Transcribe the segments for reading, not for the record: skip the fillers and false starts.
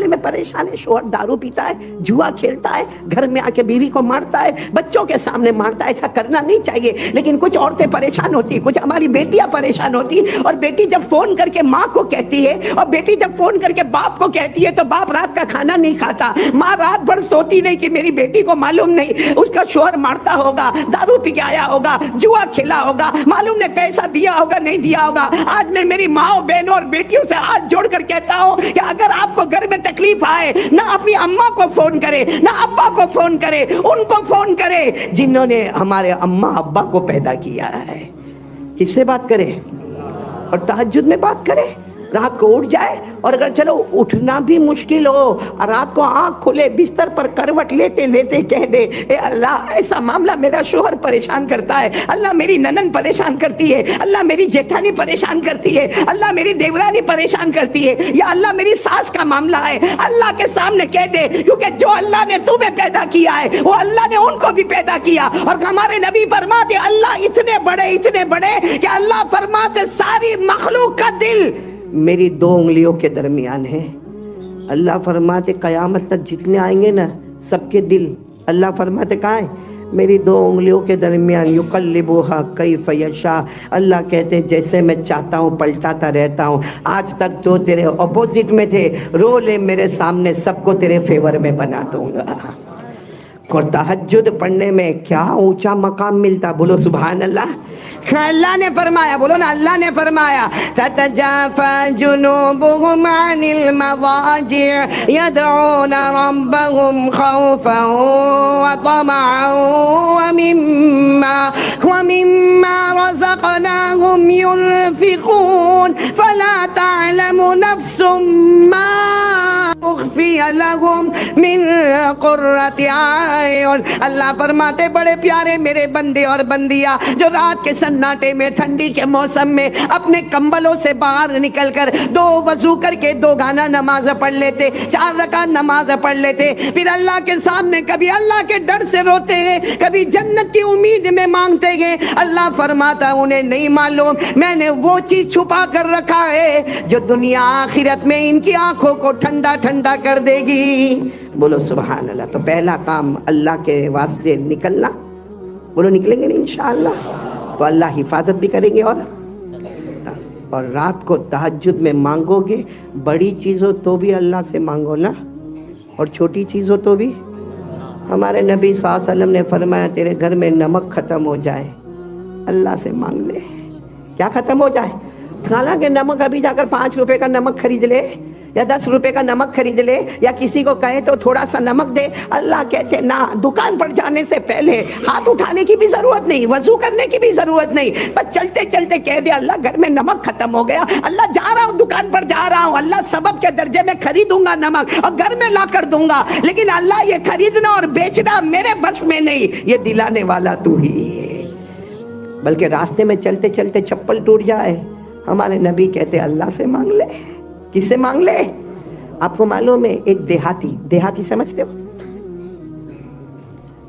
میں پریشان ہے، شوہر دارو پیتا ہے، جوا کھیلتا ہے، گھر میں آ کے بیوی کو مارتا ہے، بچوں کے سامنے مارتا ہے. ایسا کرنا نہیں چاہیے. لیکن کچھ عورتیں پریشان ہوتی، کچھ ہماری بیٹیاں پریشان ہوتی، اور بیٹی جب فون کر کے ماں کو کہتی ہے، اور بیٹی جب فون کر کے باپ کو کہتی ہے، تو باپ رات کا کھانا نہیں کھاتا، ماں رات بھر سوتی نہیں کہ میری بیٹی کو معلوم نہیں اس کا شوہر مارتا ہوگا، دارو پی کے آیا ہوگا، جوا کھیلا ہوگا، معلوم نہیں پیسہ دیا ہوگا نہیں دیا ہوگا. آج میں میری ماں بہنوں اور بیٹیوں سے ہاتھ جوڑ کر کہتا ہوں کہ اگر آپ کو گھر میں تکلیف آئے، نہ اپنی اماں کو فون کرے، نہ ابا کو فون کرے، ان کو فون کرے جنہوں نے ہمارے اماں ابا کو پیدا کیا ہے. کس سے بات کرے؟ اور تہجد میں بات کرے. رات کو اٹھ جائے، اور اگر چلو اٹھنا بھی مشکل ہو، رات کو آنکھ کھلے بستر پر کروٹ لیتے لیتے کہہ دے، اے اللہ ایسا معاملہ میرا شوہر پریشان کرتا ہے، اللہ میری ننن پریشان کرتی ہے، اللہ میری جیٹھانی پریشان کرتی ہے، اللہ میری دیورانی پریشان کرتی ہے، یا اللہ میری ساس کا معاملہ ہے. اللہ کے سامنے کہہ دے، کیونکہ جو اللہ نے تمہیں پیدا کیا ہے وہ اللہ نے ان کو بھی پیدا کیا. اور ہمارے نبی فرماتے اللہ اتنے بڑے کہ اللہ فرماتے ساری مخلوق کا دل میری 2 انگلیوں کے درمیان ہے. اللہ فرماتے قیامت تک جتنے آئیں گے نا سب کے دل اللہ فرماتے کہاں ہیں؟ میری 2 انگلیوں کے درمیان. یقلبوہا کیف یشاء. اللہ کہتے جیسے میں چاہتا ہوں پلٹاتا رہتا ہوں. آج تک تو تیرے اپوزٹ میں تھے، رو لے میرے سامنے سب کو تیرے فیور میں بنا دوں گا. اور تہجد پڑھنے میں کیا اونچا مقام ملتا، بولو سبحان اللہ. اللہ نے فرمایا، بولو نا اللہ نے فرمایا تتجافى جنوبهم عن المضاجع يدعون ربهم خوفا وطمعا ومما رزقناهم ينفقون فلا تعلم نفس ما اخفی لهم من قرۃ اعین. اللہ فرماتے بڑے پیارے میرے بندے اور بندیاں جو رات کے سناٹے میں ٹھنڈی کے موسم میں اپنے کمبلوں سے باہر نکل کر 2 وضو کر کے 2 گانا نماز پڑھ لیتے، 4 رکعت نماز پڑھ لیتے، پھر اللہ کے سامنے کبھی اللہ کے ڈر سے روتے ہیں، کبھی جنت کی امید میں مانگتے ہیں. اللہ فرماتا انہیں نہیں معلوم میں نے وہ چیز چھپا کر رکھا ہے جو دنیا آخرت میں ان کی آنکھوں کو ٹھنڈا ٹھنڈا کر دے گی. بولو سبحان اللہ. تو پہلا کام اللہ کے واسطے نکلنا. بولو نکلیں گے نہیں انشاءاللہ تو اللہ حفاظت بھی کریں گے. اور رات کو تہجد میں مانگو گے، بڑی چیز ہو تو بھی اللہ سے مانگو نا، اور چھوٹی چیز ہو تو بھی. ہمارے نبی صلی اللہ علیہ وسلم نے فرمایا تیرے گھر میں نمک ختم ہو جائے اللہ سے مانگ لے. کیا ختم ہو جائے؟ حالانکہ نمک ابھی جا کر 5 روپے کا نمک خرید لے یا 10 روپے کا نمک خرید لے، یا کسی کو کہے تو تھوڑا سا نمک دے. اللہ کہتے نہ، دکان پر جانے سے پہلے ہاتھ اٹھانے کی بھی ضرورت نہیں، وضو کرنے کی بھی ضرورت نہیں، بس چلتے چلتے کہہ دے اللہ گھر میں نمک ختم ہو گیا، اللہ جا رہا ہوں دکان پر جا رہا ہوں، اللہ سبب کے درجے میں خریدوں گا نمک اور گھر میں لا کر دوں گا، لیکن اللہ یہ خریدنا اور بیچنا میرے بس میں نہیں، یہ دلانے والا تو ہی ہے. بلکہ راستے میں چلتے چلتے چپل ٹوٹ جائے، ہمارے نبی کہتے اللہ سے مانگ لے. کس سے مانگ لے؟ آپ کو معلوم ہے ایک دیہاتی سمجھتے ہو؟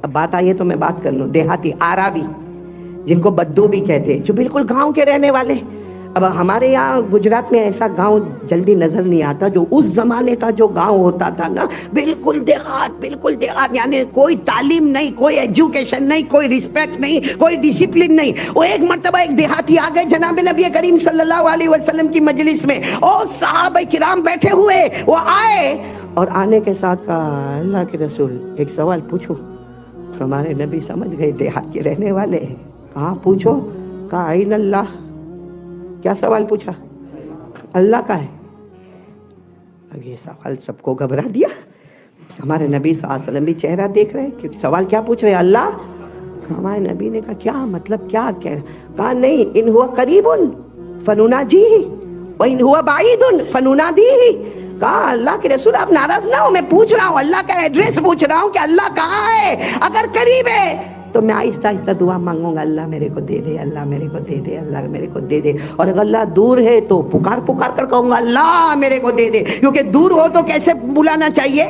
اب بات آئی ہے تو میں بات کر لوں. دیہاتی آراوی جن کو بدو بھی کہتے ہیں، جو بالکل گاؤں کے رہنے والے. اب ہمارے یہاں گجرات میں ایسا گاؤں جلدی نظر نہیں آتا. جو اس زمانے کا جو گاؤں ہوتا تھا نا، بالکل دیہات، یعنی کوئی تعلیم نہیں، کوئی ایجوکیشن نہیں، کوئی رسپیکٹ نہیں، کوئی ڈسپلن نہیں. وہ ایک مرتبہ ایک دیہاتی آ گئے جناب نبی کریم صلی اللہ علیہ وسلم کی مجلس میں، اور صحابہ کرام بیٹھے ہوئے. وہ آئے اور آنے کے ساتھ کہا اللہ کے رسول ایک سوال پوچھو. ہمارے نبی سمجھ گئے دیہات کے رہنے والے ہیں. کہاں پوچھو؟ کہا این اللہ. کیا سوال پوچھا؟ اللہ کا ہے. اب یہ سوال سب کو گھبرا دیا. ہمارے نبی صلی اللہ علیہ وسلم بھی چہرہ دیکھ رہے کہ سوال کیا پوچھ رہے اللہ. ہمارے نبی نے کہا کیا مطلب کیا کہہ رہے؟ کہا نہیں، ان ہوا قریب فنناجیہ وان ہوا بعید فننادیہ. کہا اللہ کے رسول آپ ناراض نہ ہو، میں پوچھ رہا ہوں اللہ کا ایڈریس پوچھ رہا ہوں کہ اللہ کہاں ہے. اگر قریب ہے تو میں آہستہ آہستہ دعا مانگوں گا اللہ میرے کو دے دے، اللہ میرے کو دے دے، اللہ میرے کو دے دے. اور اگر اللہ دور ہے تو پکار کر کہوں گا اللہ میرے کو دے دے. کیونکہ دور ہو تو کیسے بلانا چاہیے؟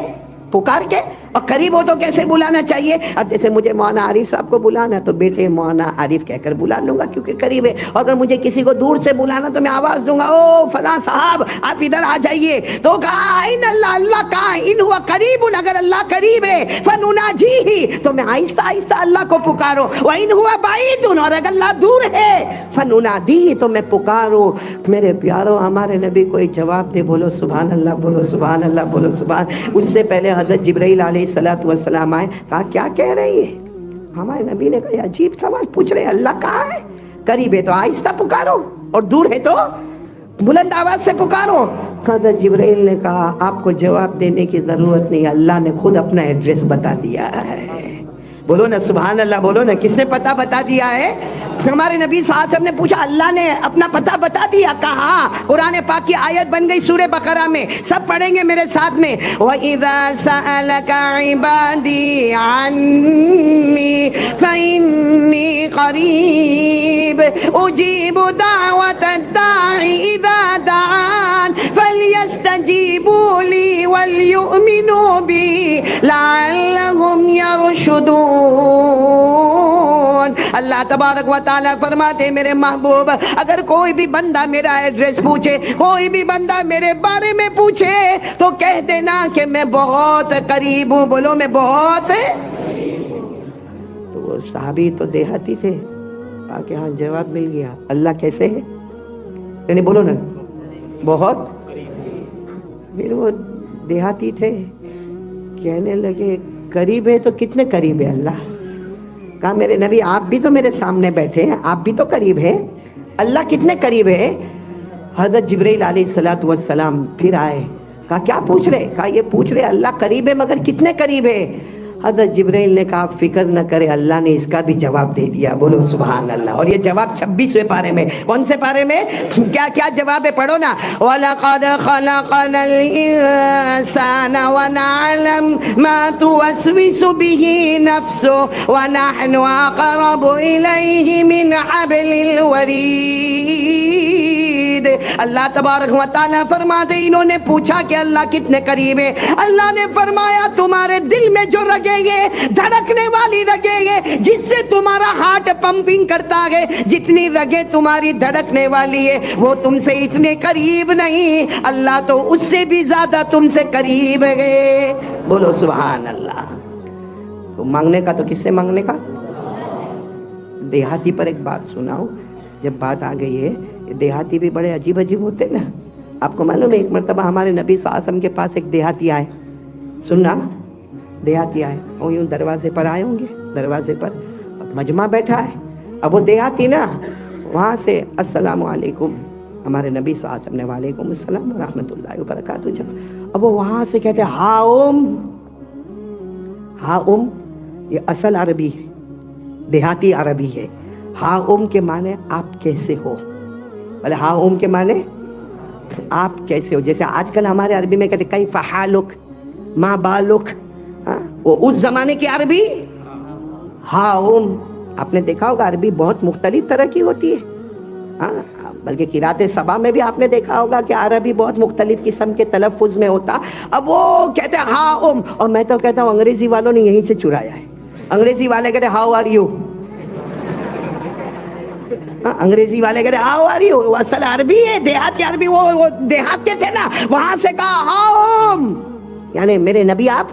پکار کے. اور قریب ہو تو کیسے بلانا چاہیے؟ اب جیسے مجھے مولانا عارف صاحب کو بلانا تو بیٹے مولانا عارف کہہ کر بلا لوں گا کیونکہ قریب ہے. اور اگر مجھے کسی کو دور سے بلانا تو میں آواز دوں گا او فلاں صاحب آپ ادھر آ جائیے. تو کہا ان اللہ، اللہ کہاں؟ ان ہوا قریب، اگر اللہ قریب ہے فنناجیہ تو میں آہستہ آہستہ اللہ کو پکاروں. وان ہوا بعید اور اگر اللہ دور ہے فننادیہ تو میں پکاروں. میرے پیارو ہمارے نبی کوئی جواب دے، بولو سبحان اللہ، بولو سبحان اللہ، بولو سبحان. اس سے پہلے حضرت جبرائیل علیہ السلام آئے، کہا کیا کہہ رہی ہے؟ ہمارے نبی نے کہا عجیب سوال پوچھ رہے، اللہ کہاں ہے؟ قریب ہے تو آہستہ پکارو اور دور ہے تو بلند آواز سے پکارو. حضرت جبرائیل نے کہا آپ کو جواب دینے کی ضرورت نہیں، اللہ نے خود اپنا ایڈریس بتا دیا ہے. بولو نا سبحان اللہ، بولو نا. کس نے پتہ بتا دیا ہے؟ ہمارے نبی صلی اللہ علیہ وسلم نے پوچھا، اللہ نے اپنا پتہ بتا دیا. کہا قرآن پاک کی آیت بن گئی سورہ بقرہ میں، سب پڑھیں گے میرے ساتھ میں. وَإِذَا سَأَلَكَ عِبَادِي عَنِّي فَإِنِّي قَرِيبٌ أُجِيبُ دَعْوَةَ الدَّاعِ إِذَا دَعَانِ فَلْيَسْتَجِيبُوا لِي وَلْيُؤْمِنُوا بِي لَعَلَّهُمْ يَرْشُدُونَ. اللہ تبارک و تعالیٰ فرماتے میرے محبوب اگر کوئی بھی بندہ میرا ایڈریس پوچھے، کوئی بھی بندہ میرے بارے میں پوچھے تو کہہ دینا کہ میں بہت قریب ہوں. بولو میں بہت. تو وہ صحابی تو دیہاتی تھے، تاکہ ہاں جواب مل گیا. اللہ کیسے ہے؟ یعنی بولو نا بہت. پھر وہ دیہاتی تھے، کہنے لگے قریب ہے تو کتنے قریب ہے اللہ؟ کہا میرے نبی آپ بھی تو میرے سامنے بیٹھے ہیں، آپ بھی تو قریب ہیں، اللہ کتنے قریب ہے؟ حضرت جبرائیل علیہ السلام پھر آئے، کہا کیا پوچھ رہے؟ کہا یہ پوچھ رہے اللہ قریب ہے مگر کتنے قریب ہے؟ حضرت جبرائیل نے کہا فکر نہ کرے، اللہ نے اس کا بھی جواب دے دیا. بولو سبحان اللہ. اور یہ جواب 26ویں پارے میں. کون سے پارے میں؟ کیا جواب ہے؟ پڑھو نا. وَلَقَدْ خَلَقْنَا الْإِنسَانَ وَنَعْلَمُ مَا تُوَسْوِسُ بِهِ نَفْسُهُ وَنَحْنُ أَقْرَبُ إِلَيْهِ مِنْ حَبْلِ الْوَرِيدِ. اللہ تبارک و تعالیٰ فرماتے انہوں نے پوچھا کہ اللہ کتنے قریب ہے. اللہ نے فرمایا تمہارے دل میں جو رگیں گے، دھڑکنے والی رگیں گے جس سے تمہارا ہارٹ پمپنگ کرتا ہے، جتنی رگیں تمہاری دھڑکنے والی ہے وہ تم سے اتنے قریب نہیں، اللہ تو اس سے بھی زیادہ تم سے قریب ہے. بولو سبحان اللہ. تو مانگنے کا تو کس سے مانگنے کا؟ دیہاتی پر ایک بات سناؤ. جب بات آ گئی ہے، دیہاتی بھی بڑے عجیب عجیب ہوتے نا. آپ کو معلوم ہے ایک مرتبہ ہمارے نبی صلی اللہ علیہ وسلم کے پاس ایک دیہاتی آئے. سننا، دیہاتی آئے اور یوں دروازے پر آئے ہوں گے، دروازے پر مجمع بیٹھا ہے. اب وہ دیہاتی نا وہاں سے السلام علیکم، ہمارے نبی صلی اللہ علیہ وسلم نے وعلیکم السلام ورحمۃ اللہ وبرکاتہ. جب اب وہ وہاں سے کہتے ہیں ہا ام، یہ اصل عربی ہے، دیہاتی عربی ہے. ہا ام کے معنی آپ کیسے ہو؟ بولے ہا ام کے معنی آپ کیسے ہو. جیسے آج کل ہمارے عربی میں کہتے کیف حالک، ما بالک. وہ اس زمانے کی عربی ہا ام. آپ نے دیکھا ہوگا عربی بہت مختلف طرح کی ہوتی ہے، بلکہ قرات سبا میں بھی آپ نے دیکھا ہوگا کہ عربی بہت مختلف قسم کے تلفظ میں ہوتا. اب وہ کہتے ہیں ہا ام، اور میں تو کہتا ہوں انگریزی والوں نے یہیں سے چرایا ہے. انگریزی والے کہتے ہاؤ آر یو، انگریزی والے کہتے ہاؤ آر یو. اصل عربی ہے دیہات کی عربی. وہ دیہات کے تھے نا، وہاں سے کہا ہاؤ ام، یعنی میرے نبی آپ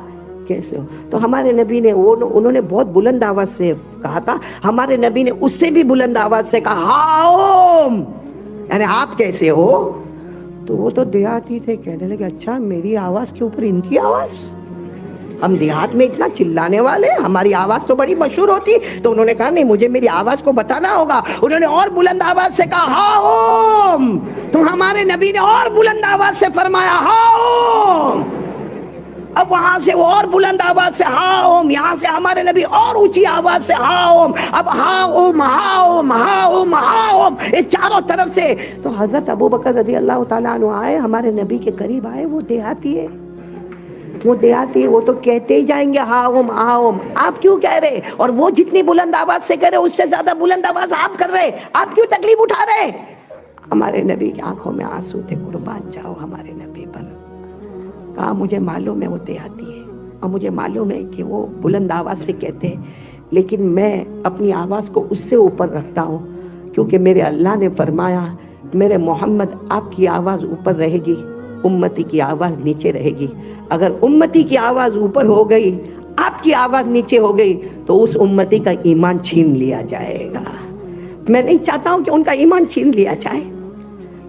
کیسے ہو. تو ہمارے نبی نے انہوں نے بہت بلند آواز سے کہا تھا. ہمارے نبی نے اس سے بھی بلند آواز سے کہا ہاؤ ام، یعنی آپ کیسے ہو. تو وہ تو دیہاتی تھے، کہنے لگے اچھا میری آواز کے اوپر ان کی آواز، ہم دیہات میں اتنا چلانے والے، ہماری آواز تو بڑی مشہور ہوتی. تو انہوں نے کہا نہیں مجھے میری آواز کو بتانا ہوگا. انہوں نے اور بلند آواز سے کہا ہاؤ ام. تو ہمارے نبی نے اور بلند آواز سے فرمایا ہاؤ ام. اب وہاں سے وہ اور بلند آواز سے ہاؤ ام، یہاں سے ہمارے نبی اور اونچی آواز سے ہاؤ ام. اب ہاؤ ام ہاؤ ام ہاؤ ام ہاؤ ام، یہ چاروں طرف سے. تو حضرت ابوبکر رضی اللہ تعالیٰ عنہ آئے، ہمارے نبی کے قریب آئے. وہ دیہاتی ہے، وہ دیہاتی ہے، وہ تو کہتے ہی جائیں گے ہاؤ ام ہاؤ ام. آپ کیوں کہہ رہے؟ اور وہ جتنی بلند آواز سے کہہ رہے اس سے زیادہ بلند آواز آپ کر رہے، آپ کیوں تکلیف اٹھا رہے؟ ہمارے نبی کی آنکھوں میں آنسو تھے. قربان جاؤ ہمارے نبی پر. کہا مجھے معلوم ہے وہ دیہاتی ہے، اور مجھے معلوم ہے کہ وہ بلند آواز سے کہتے ہیں، لیکن میں اپنی آواز کو اس سے اوپر رکھتا ہوں، کیونکہ میرے اللہ نے فرمایا میرے محمد آپ کی آواز اوپر رہے گی، امتی کی آواز نیچے رہے گی۔ اگر امتی کی آواز اوپر ہو گئی، آپ کی آواز نیچے ہو گئی، تو اس امتی کا ایمان چھین لیا جائے گا۔ میں نہیں چاہتا ہوں کہ ان کا ایمان چھین لیا جائے۔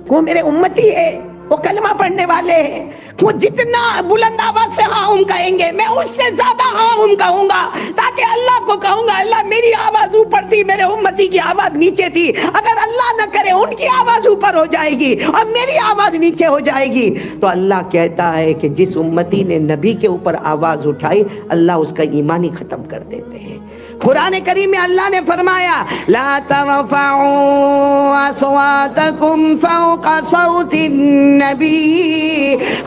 وہ میرے امتی ہے، وہ کلمہ پڑھنے والے ہیں، وہ جتنا بلند آواز سے ہاں کہیں گے، میں اس سے زیادہ ہاں کہوں گا، تاکہ اللہ کو کہوں گا اللہ میری آواز اوپر تھی، میرے امتی کی آواز نیچے تھی۔ اگر اللہ نہ کرے ان کی آواز اوپر ہو جائے گی اور میری آواز نیچے ہو جائے گی، تو اللہ کہتا ہے کہ جس امتی نے نبی کے اوپر آواز اٹھائی، اللہ اس کا ایمان ہی ختم کر دیتے ہیں۔ قرآن کریم میں اللہ نے فرمایا لا ترفعوا اصواتکم فوق صوت النبی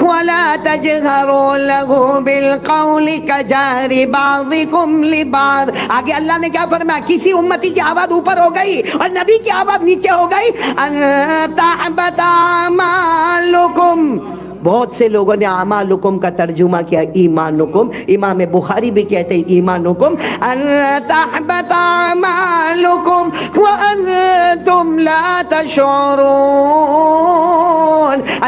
ولا تجهروا له بالقول كجهر بعضكم لبعض۔ آگے اللہ نے کیا فرمایا؟ کسی امتی کی آواز اوپر ہو گئی اور نبی کی آواز نیچے ہو گئی، ان تحبط اعمالکم۔ بہت سے لوگوں نے اعمالکم کا ترجمہ کیا ایمانکم، امام بخاری بھی کہتے ہیں ایمانکم، ان تحبط اعمالکم وانتم لا تشعرون۔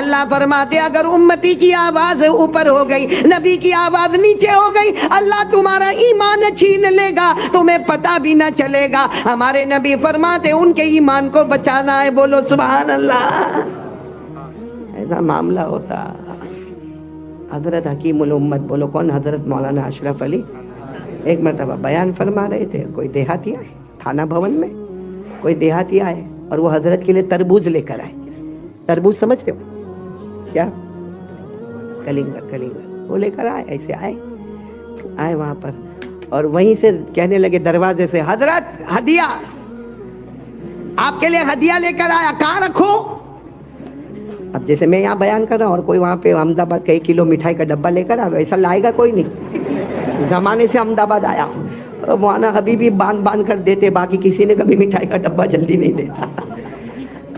اللہ فرماتے اگر امتی کی آواز اوپر ہو گئی، نبی کی آواز نیچے ہو گئی، اللہ تمہارا ایمان چھین لے گا، تمہیں پتہ بھی نہ چلے گا۔ ہمارے نبی فرماتے ان کے ایمان کو بچانا ہے، بولو سبحان اللہ۔ ایسا معاملہ ہوتا۔ حضرت حکیم الامت، بولو کون؟ حضرت مولانا اشرف علی ایک مرتبہ بیان فرما رہے تھے، کوئی دیہاتی آئے تھانہ بھون میں، کوئی دیہاتی آئے اور وہ حضرت کے لیے تربوز لے کر آئے۔ تربوز سمجھتے ہو کیا؟ کلنگر وہ لے کر آئے، ایسے آئے وہاں پر اور وہیں سے کہنے لگے دروازے سے، حضرت ہدیہ آپ کے لیے ہدیہ لے کر آیا، کہاں رکھوں؟ اب جیسے میں یہاں بیان کر رہا ہوں اور کوئی وہاں پہ احمد آباد کا 1 کلو مٹھائی کا ڈبہ لے کر آیا، ایسا لائے گا کوئی نہیں۔ زمانے سے احمد آباد آیا ہوں، مولانا حبیبی باندھ کر دیتے، باقی کسی نے کبھی مٹھائی کا ڈبہ جلدی نہیں دیتا۔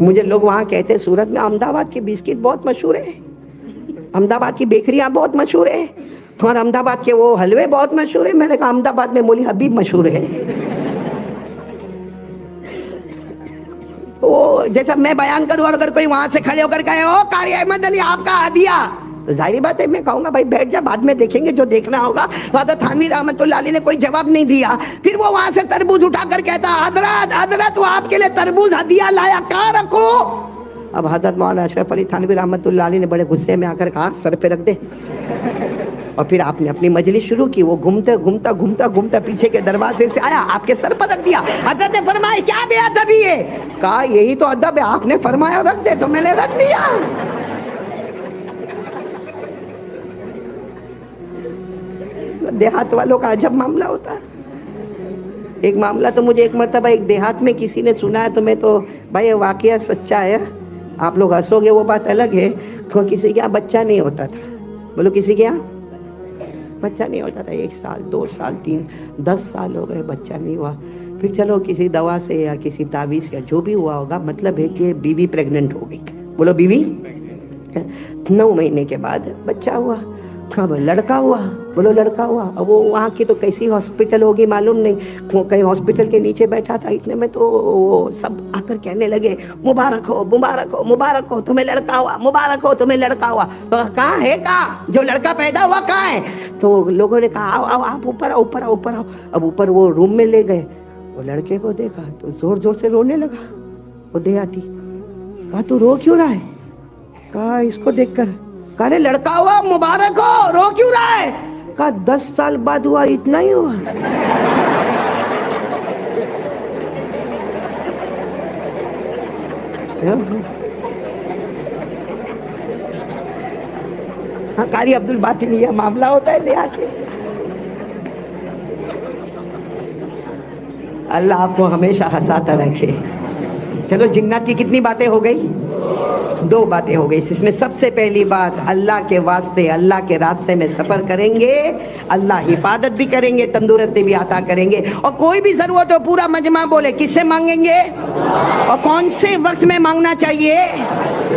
مجھے لوگ وہاں کہتے سورت میں احمد آباد کے بسکٹ بہت مشہور ہے، احمد آباد کی بیکریاں بہت مشہور ہے، اور احمد آباد کے وہ حلوے بہت مشہور ہیں۔ میں نے کہا احمد آباد میں مولی حبیب مشہور ہے۔ وہ جیسا میں بیان کروں اور اگر کوئی وہاں سے کھڑے ہو کر کہے او قاری احمد علی آپ کا ہدیہ، تو ظاہری بات ہے میں کہوں گا بھائی بیٹھ جا، بعد میں دیکھیں گے جو دیکھنا ہوگا۔ تو حضرت تھانوی رحمۃ اللہ علیہ نے کوئی جواب نہیں دیا، پھر وہ وہاں سے تربوز اٹھا کر کہتا حضرت وہ آپ کے لیے تربوز ہدیہ لایا، کہاں رکھو؟ اب حضرت مولانا اشرف علی تھانوی رحمۃ اللہ علیہ نے بڑے غصے میں آ کر کہا سر پہ رکھ دے، اور پھر آپ نے اپنی مجلس شروع کی۔ وہ گھومتا پیچھے کے دروازے سے آیا، آپ کے سر پر رکھ دیا۔ حضرت نے فرمایا کیا بے ادبی ہے؟ کہا یہی تو ادب ہے، آپ نے فرمایا رکھ دے تو میں نے رکھ دیا۔ دیہات والوں کا عجب معاملہ ہوتا ہے۔ ایک معاملہ تو مجھے ایک مرتبہ ایک دیہات میں کسی نے سنایا، تو میں تو بھائی واقعہ سچا ہے، آپ لوگ ہنسو گے وہ بات الگ ہے، کسی کے یہاں بچہ نہیں ہوتا تھا۔ بولو کسی کے یہاں بچہ نہیں ہوتا تھا، 1 سال 2 سال 3 10 سال ہو گئے بچہ نہیں ہوا۔ پھر چلو کسی دوا سے یا کسی تعویذ یا جو بھی ہوا ہوگا، مطلب ہے کہ بیوی پریگننٹ ہو گئی، بولو بیوی 9 مہینے کے بعد بچہ ہوا، اب لڑکا ہوا، بولو لڑکا ہوا۔ اب وہ وہاں کی تو کیسی ہاسپٹل ہوگی معلوم نہیں، کہیں ہاسپٹل کے نیچے بیٹھا تھا، اتنے میں تو وہ سب آ کر کہنے لگے مبارک ہو مبارک ہو مبارک ہو تمہیں لڑکا ہوا، مبارک ہو تمہیں لڑکا ہوا۔ تو کہاں ہے، کہاں جو لڑکا پیدا ہوا کہاں ہے؟ تو لوگوں نے کہا آؤ آپ اوپر آؤ اوپر آؤ اوپر آؤ۔ اب اوپر وہ روم میں لے گئے، وہ لڑکے کو دیکھا تو زور زور سے رونے لگا۔ وہ دیہاتی کہا تو رو کیوں رہا ہے؟ کہا اس کو دیکھ کر، کہا رے لڑکا ہوا مبارک ہو، رو کیوں رہا ہے؟ کہا 10 سال بعد ہوا، اتنا ہی ہوا۔ ہاں قاری عبد الباطن یہ معاملہ ہوتا ہے دیہات میں۔ اللہ آپ کو ہمیشہ ہنساتا رکھے۔ چلو جنات کی کتنی باتیں ہو گئی؟ 2 باتیں ہو گئی۔ اس میں سب سے پہلی بات، اللہ کے واسطے اللہ کے راستے میں سفر کریں گے، اللہ حفاظت بھی کریں گے، تندرستی بھی عطا کریں گے، اور کوئی بھی ضرورت ہو پورا مجمع بولے کس سے مانگیں گے، اور کون سے وقت میں مانگنا چاہیے؟